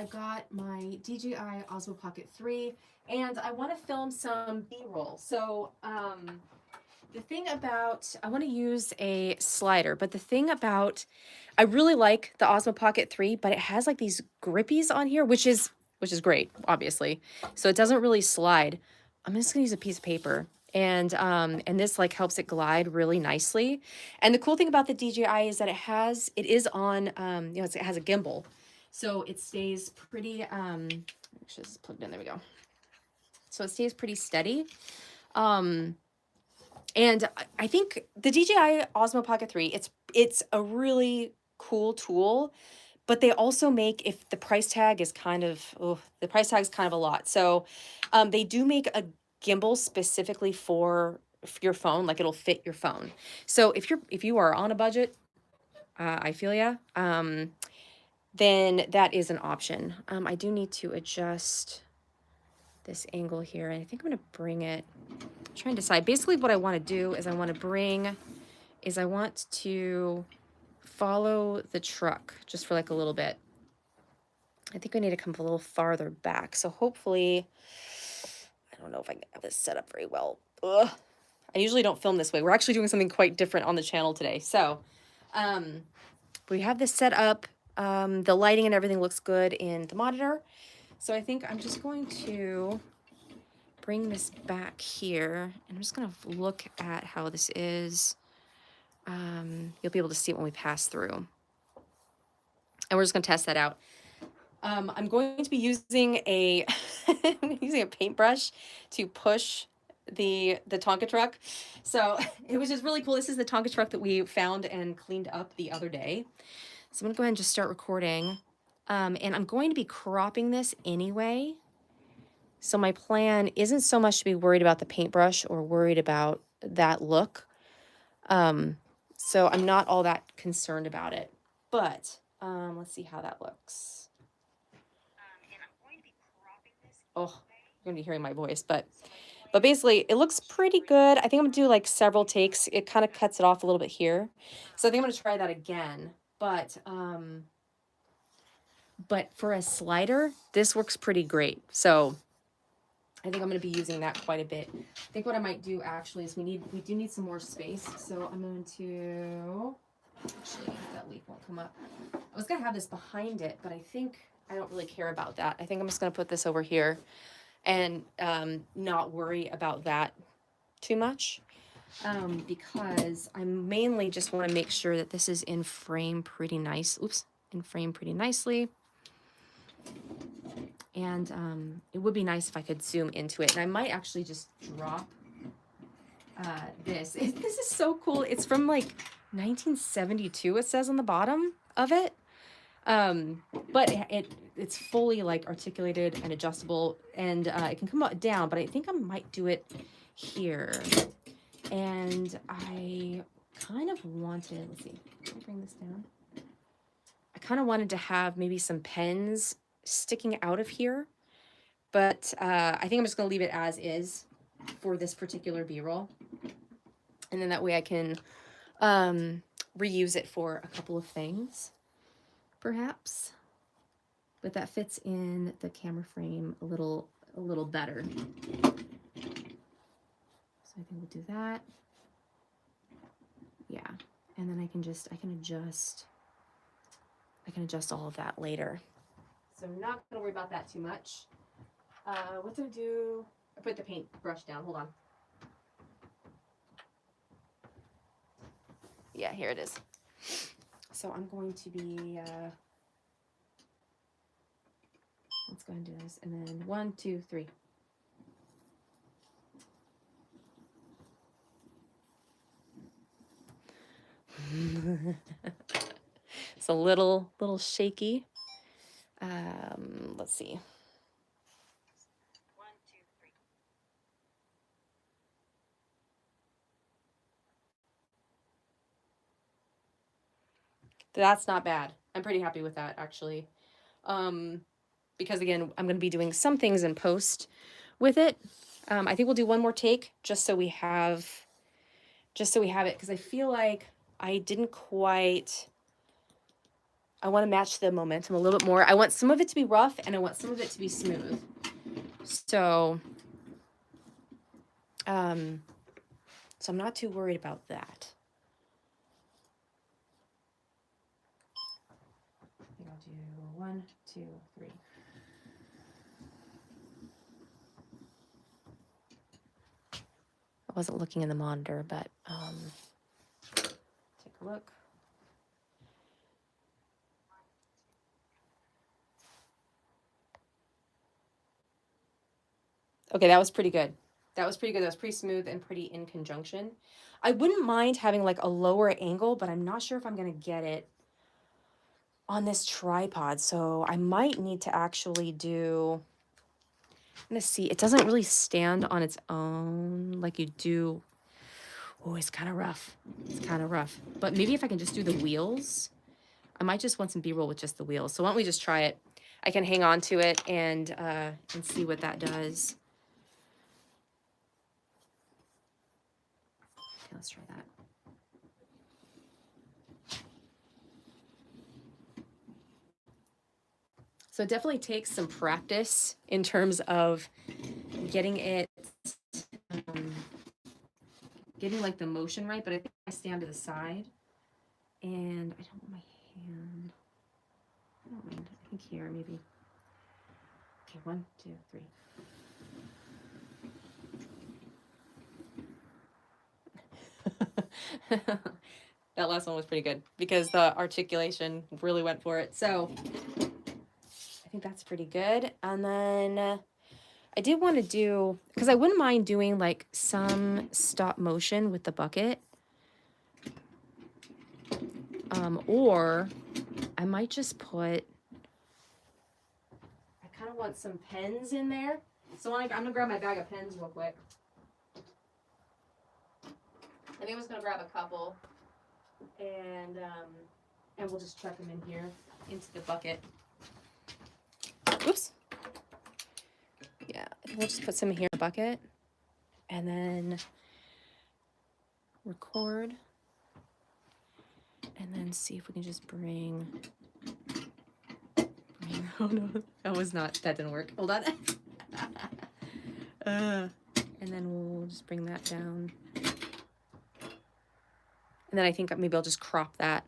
I've got my DJI Osmo Pocket 3, and I want to film some B-roll. So the thing about, I want to use a slider, but the thing about, I really like the Osmo Pocket 3, but it has like these grippies on here, which is great, obviously. So it doesn't really slide. I'm just gonna use a piece of paper. And this like helps it glide really nicely. And the cool thing about the DJI is that it is on, it has a gimbal. So it stays pretty, actually this is plugged in, there we go. So it stays pretty steady. And I think the DJI Osmo Pocket 3, it's a really cool tool, but they also make, if the price tag is kind of, oh, the price tag is kind of a lot. So they do make a gimbal specifically for your phone, like it'll fit your phone. So if you are on a budget, I feel ya, then that is an option. I do need to adjust this angle here, and I think I'm gonna bring it, I'm trying to decide. Basically what I wanna do is I want to follow the truck just for like a little bit. I think I need to come a little farther back. So hopefully, I don't know if I can have this set up very well. Ugh. I usually don't film this way. We're actually doing something quite different on the channel today. So we have this set up. The lighting and everything looks good in the monitor. So I think I'm just going to bring this back here, and I'm just going to look at how this is. You'll be able to see it when we pass through. And we're just going to test that out. I'm going to be using a using a paintbrush to push the Tonka truck. So it was just really cool. This is the Tonka truck that we found and cleaned up the other day. So I'm gonna go ahead and just start recording. And I'm going to be cropping this anyway. So my plan isn't so much to be worried about the paintbrush or worried about that look. So I'm not all that concerned about it. But let's see how that looks. Oh, you're gonna be hearing my voice, but basically it looks pretty good. I think I'm gonna do like several takes. It kind of cuts it off a little bit here. So I think I'm gonna try that again. But for a slider, this works pretty great. So I think I'm gonna be using that quite a bit. I think what I might do actually is we do need some more space. So I'm going to, actually that leaf won't come up. I was gonna have this behind it, but I think I don't really care about that. I think I'm just gonna put this over here and not worry about that too much, because I mainly just want to make sure that this is in frame pretty nice. Oops, in frame pretty nicely. And it would be nice if I could zoom into it. And I might actually just drop this. This is so cool. It's from like 1972, it says on the bottom of it. But it's fully like articulated and adjustable, and it can come up down, but I think I might do it here. And I kind of wanted, let's see, can I bring this down? I kind of wanted to have maybe some pens sticking out of here, but I think I'm just gonna leave it as is for this particular B-roll. And then that way I can reuse it for a couple of things, perhaps. But that fits in the camera frame a little better. So I think we'll do that. Yeah. And then I can adjust all of that later. So I'm not gonna worry about that too much. What do I do? I put the paintbrush down, hold on. Yeah, here it is. So I'm going to be, let's go ahead and do this. And then 1, 2, 3. It's a little shaky. Let's see. 1, 2, 3. That's not bad. I'm pretty happy with that, actually. Because again, I'm going to be doing some things in post with it. I think we'll do one more take just so we have it, because I feel like I didn't quite I want to match the momentum a little bit more. I want some of it to be rough and I want some of it to be smooth. So, so I'm not too worried about that. I think I'll do 1, 2, 3. I wasn't looking in the monitor, but take a look. Okay, that was pretty good. That was pretty good. That was pretty smooth and pretty in conjunction. I wouldn't mind having like a lower angle, but I'm not sure if I'm going to get it on this tripod. So I might need to actually do, I'm going to see. It doesn't really stand on its own like you do. Oh, it's kind of rough. It's kind of rough. But maybe if I can just do the wheels, I might just want some B-roll with just the wheels. So why don't we just try it? I can hang on to it and see what that does. Okay, let's try that. So it definitely takes some practice in terms of getting it, getting like the motion right. But I think I stand to the side and I don't want my hand. I don't mind. I think here maybe. Okay, 1, 2, 3. That last one was pretty good because the articulation really went for it. So I think that's pretty good. And then I did want to do, because I wouldn't mind doing like some stop motion with the bucket. Or I might just put, I kind of want some pens in there. So I'm going to grab my bag of pens real quick. I think I was going to grab a couple and we'll just chuck them in here into the bucket. Oops. Yeah, we'll just put some here in the bucket and then record and then see if we can just bring oh no, that didn't work. Hold on. And then we'll just bring that down. And then I think maybe I'll just crop that.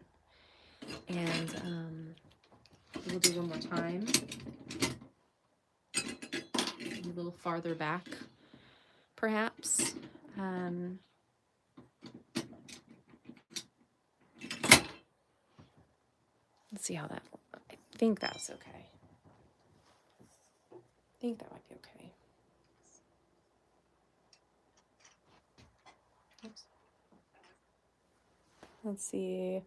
And we'll do one more time. Maybe a little farther back, perhaps. Let's see how that, I think that's okay. I think that might be okay. Oops. Let's see.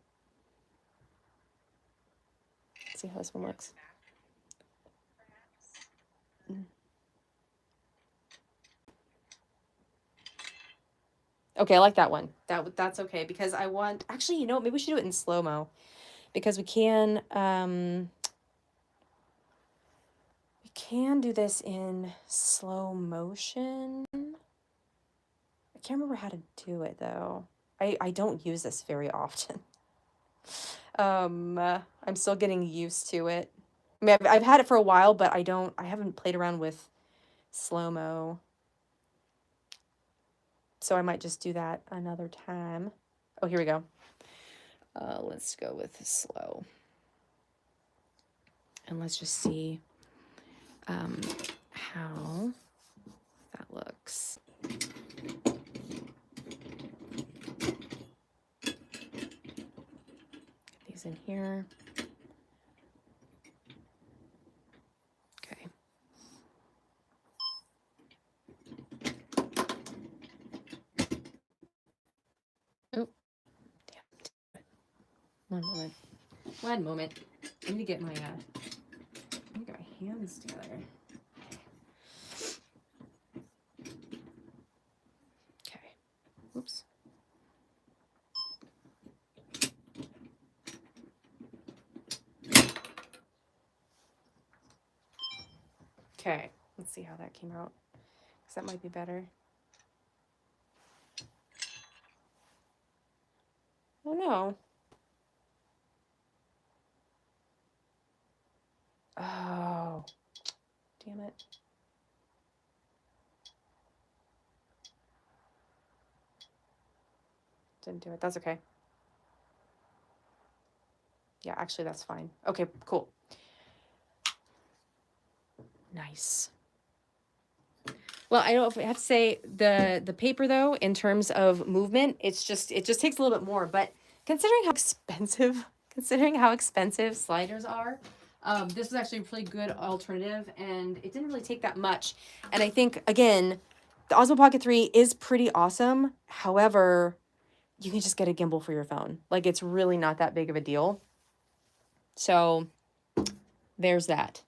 Let's see how this one looks. Okay, I like that one. That's okay because I want, actually, you know, maybe we should do it in slow-mo because we can do this in slow motion. I can't remember how to do it though. I don't use this very often. I'm still getting used to it. I mean, I've had it for a while, but I haven't played around with slow-mo. So I might just do that another time. Oh, here we go. Let's go with slow. And let's just see how that looks. Get these in here. Okay. Oh, damn. One moment. One moment. I need to get my hands together. Okay. Oops. Okay. Let's see how that came out. Because that might be better. Oh no. Oh, damn it. Didn't do it. That's okay. Yeah, actually, that's fine. Okay, cool. Nice. Well, I don't know if I have to say the paper though, in terms of movement, it just takes a little bit more. But considering how expensive, considering how expensive sliders are, this was actually a pretty good alternative, and it didn't really take that much. And I think again, the Osmo Pocket 3 is pretty awesome. However, you can just get a gimbal for your phone. Like it's really not that big of a deal. So there's that.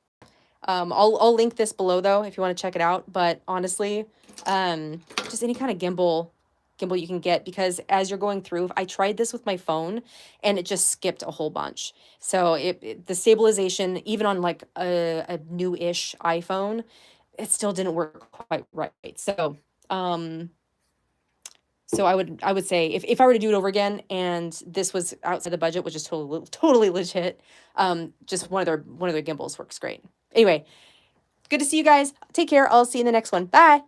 I'll link this below though if you want to check it out. But honestly, just any kind of gimbal you can get, because as you're going through, I tried this with my phone and it just skipped a whole bunch. So the stabilization, even on like a new-ish iPhone, it still didn't work quite right. So I would say if I were to do it over again and this was outside the budget, which is totally legit, just one of their gimbals works great. Anyway, good to see you guys. Take care. I'll see you in the next one. Bye.